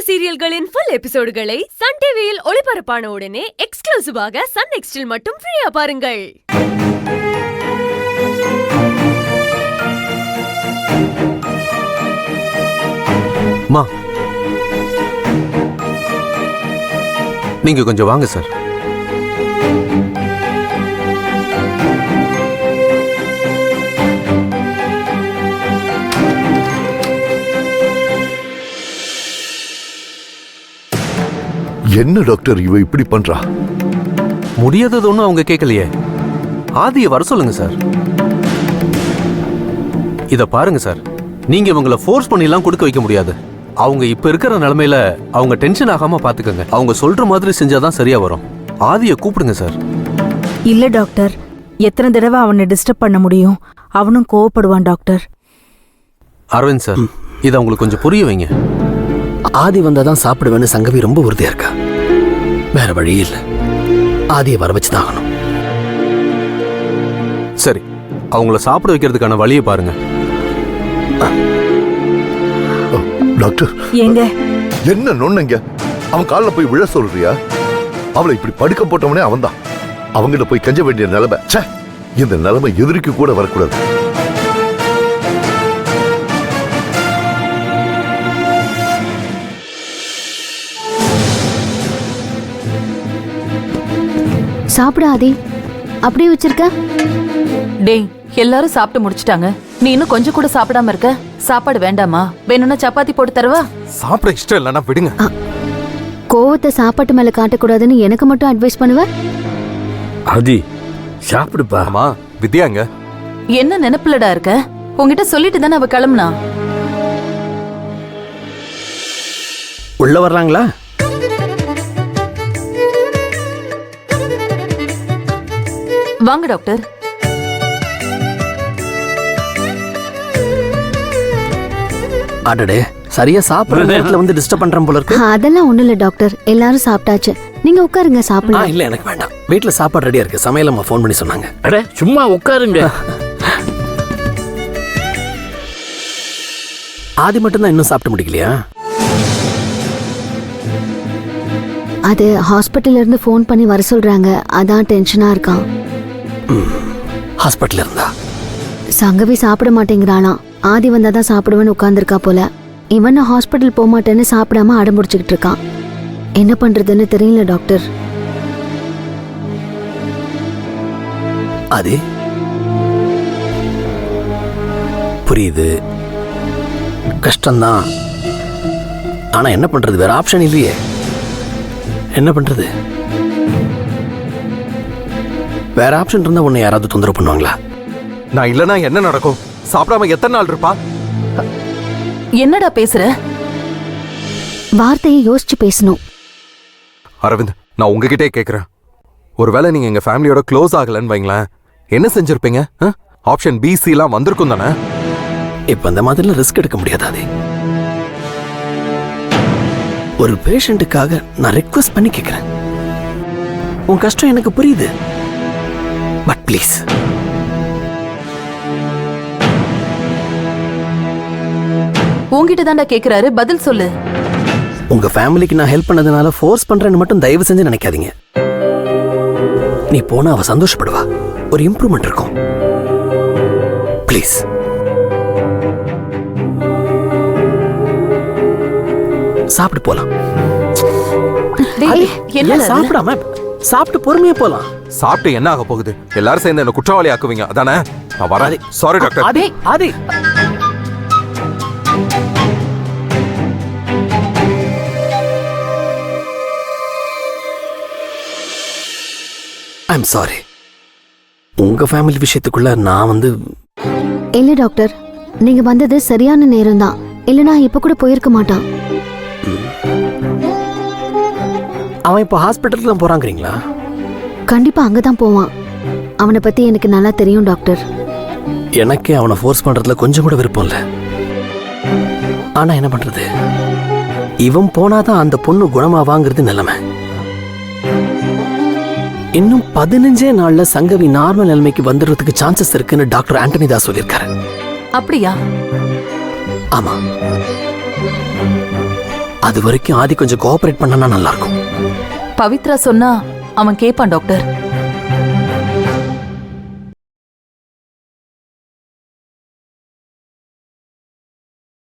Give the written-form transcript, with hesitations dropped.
சீரியல்களின் full எபிசோடுகளை Sun டிவியில் ஒளிபரப்பான உடனே எக்ஸ்க்ளூசிவாக சன் நெக்ஸ்டில் மட்டும் ஃப்ரீயா பாருங்கள். மா, நீங்க கொஞ்சம் வாங்க சார். என்ன டாக்டர் இவ இப்படி பண்றா? முடியாதது ஒன்றும் அவங்க கேட்கலையே. ஆதியை வர சொல்லுங்க சார். இத பாருங்க சார், நீங்க இவங்களை ஃபோர்ஸ் பண்ணிலாம் கொடுக்க வைக்க முடியாது. அவங்க இப்ப இருக்கிற நிலைமையில அவங்க டென்ஷன் ஆகாம பாத்துக்கங்க. அவங்க சொல்ற மாதிரி செஞ்சாதான் சரியா வரும். ஆதியை கூப்பிடுங்க சார். இல்ல டாக்டர், எத்தனை தடவை அவனை டிஸ்டர்ப் பண்ண முடியும்? அவனும் கோவப்படுவான் டாக்டர். அரவிந்த் சார், இதை அவங்களுக்கு கொஞ்சம் புரிய வைங்க. ஆதி வந்தாதான் சாப்பிடுவேன்னு சங்கவி ரொம்ப உறுதியா இருக்கா. வேற வழி இல்ல, ஆதியை வர வச்சுதான் ஆகணும். சரி, அவங்கள சாப்பிட வைக்கிறதுக்கான வழியை பாருங்க. டாக்டர், ஏங்க என்ன நொண்ணுங்க? அவன் காலில் போய் விழ சொல்றியா? அவளை இப்படி படுக்க போட்டவனே அவன்தான். அவங்கிட்ட போய் கஞ்ச வேண்டிய நிலைமை. இந்த நிலைமை எதிரிக்கு கூட வரக்கூடாது. சாப்பிடாதே, அப்படியே வச்சிருக்க. டேய், எல்லாரும் சாப்பிட்டு முடிச்சிட்டாங்க. நீ இன்னும் கொஞ்சம் கூட சாப்பிடாம இருக்க. சாப்பாடு வேண்டாமா? வேணும்னா சப்பாத்தி போட்டு தரவா? சாப்பிட இஷ்டம் இல்லைன்னா விடுங்க. கோவத்தை சாப்பாட்டு மேல காட்டக்கூடாதுன்னு எனக்கு மட்டும் அட்வைஸ் பண்ணுவ. ஆதி சாப்பிடுப்பா. ஆமா, வித்யாங்க என்ன நினைப்புலடா இருக்க? உங்ககிட்ட சொல்லிட்டு தானே அவ கிளம்புனா. உள்ள வர்றாங்களா? வாங்க டாக்டர். அடடே, சரியா சாப்பிடுற நேரத்துல வந்து டிஸ்டர்ப் பண்றேன் போல இருக்கு. அதெல்லாம் ஒண்ணு இல்ல டாக்டர், எல்லாரும் சாப்பிட்டாச்சு. நீங்க உட்காருங்க, சாப்பிடலாம். இல்ல, எனக்கு வேண்டாம். வீட்டுல சாப்பாடு ரெடியா இருக்கு. சமையல் அம்மா ஃபோன் பண்ணி சொன்னாங்க. அட சும்மா உட்காருங்க. ஆதி மட்டும் தான் இன்னும் சாப்பிட்டு முடிக்கலையா? அது ஹாஸ்பிட்டல்ல இருந்து ஃபோன் பண்ணி வர சொல்றாங்க, அதான் டென்ஷனா இருக்கான். ஹாஸ்பிட்டல் இருந்தா சங்கவி சாப்பிட மாட்டேங்கிறாளாம். ஆதி வந்தாதான் சாப்பிடுவேன்னு உட்கார்ந்துருக்கா போல. இவன் ஹாஸ்பிட்டல் போக மாட்டேன்னு சாப்பிடாம அடம்பிடிச்சுக்கிட்டு இருக்கான். என்ன பண்றதுன்னு தெரியல டாக்டர். ஆதி, புரியுது, கஷ்டம்தான். ஆனா என்ன பண்றது? வேற ஆப்ஷன் இல்லையே. என்ன பண்றது? வேற ஆப்ஷன் இருந்தா உன்னை யாராவது தொந்தரவு பண்ணுவாங்களா? நான் இல்லனா என்ன நடக்கும்? சாப்பிடாம எத்தனை நாள் இருப்பா? என்னடா பேசுற? வார்த்தையை யோசிச்சு பேசணும். அரவிந்த், நான் உங்ககிட்டே கேக்குறேன். ஒருவேளை நீங்க எங்க ஃபேமிலியோட க்ளோஸ் ஆகலன்னு வைங்களேன், என்ன செஞ்சிருப்பீங்க? ஆப்ஷன் பி, சி எல்லாம் வந்திருக்கும் தானே? இப்ப அந்த மாதிரிலாம் ரிஸ்க் எடுக்க முடியாது. ஒரு பேஷண்ட்டுக்காக நான் ரெக்வெஸ்ட் பண்ணி கேட்கிறேன். உன் கஷ்டம் எனக்கு புரியுது, பட் ப்ளீஸ். உங்ககிட்ட தான்டா கேக்குறாரு, பதில் சொல்லு. உங்க ஃபேமிலிக்கு நான் ஹெல்ப் பண்ணதுனால ஃபோர்ஸ் பண்றேன்னு மட்டும் தயவு செஞ்சு நினைக்காதீங்க. நீ போனா அவ சந்தோஷப்படுவா, ஒரு இம்ப்ரூவ்மெண்ட் இருக்கும். ப்ளீஸ். சாப்பிட்டு போலாம். சாப்பிடாம சாப்பிட்டு பொறுமையா போலாம். சாப்பிட்டு என்ன ஆக போகுது? எல்லாரும் சேர்ந்து என்ன குற்றவாளி ஆக்குவீங்க அதானே? நான் வரேன். Sorry doctor. Aadhi, Aadhi. I'm sorry. உங்க ஃபேமிலி விஷயத்துக்குள்ள நான் வந்து. இல்ல டாக்டர், நீங்க வந்தது சரியான நேரம் தான். இல்லனா இப்ப கூட போயிருக்க மாட்டான். அவன் இப்ப ஹாஸ்பிட்டலுக்கு தான் போறாங்கிறீங்களா? கண்டிப்பா அங்கதான் போவான். அவனை பத்தி எனக்கு நல்லா தெரியும் டாக்டர். எனக்கே அவனை ஃபோர்ஸ் பண்றதுல கொஞ்சம் கூட விருப்பம் இல்ல. ஆனா என்ன பண்றது? இவன் போனாதான் அந்த பொண்ணு குணமாவாங்கிறது நிலைமை. இன்னும் 15 நாள்ல சங்கவி நார்மல் நிலைமைக்கு வந்துடுறதுக்கு சான்சஸ் இருக்குன்னு டாக்டர் ஆண்டனி தாஸ் சொல்லியிருக்காரு. அப்படியா? ஆமா. அது வரைக்கும் ஆதி கொஞ்சம் கோஆபரேட் பண்ணா நல்லா இருக்கும். பவித்ரா சொன்னா அவன் கேட்பான் டாக்டர்.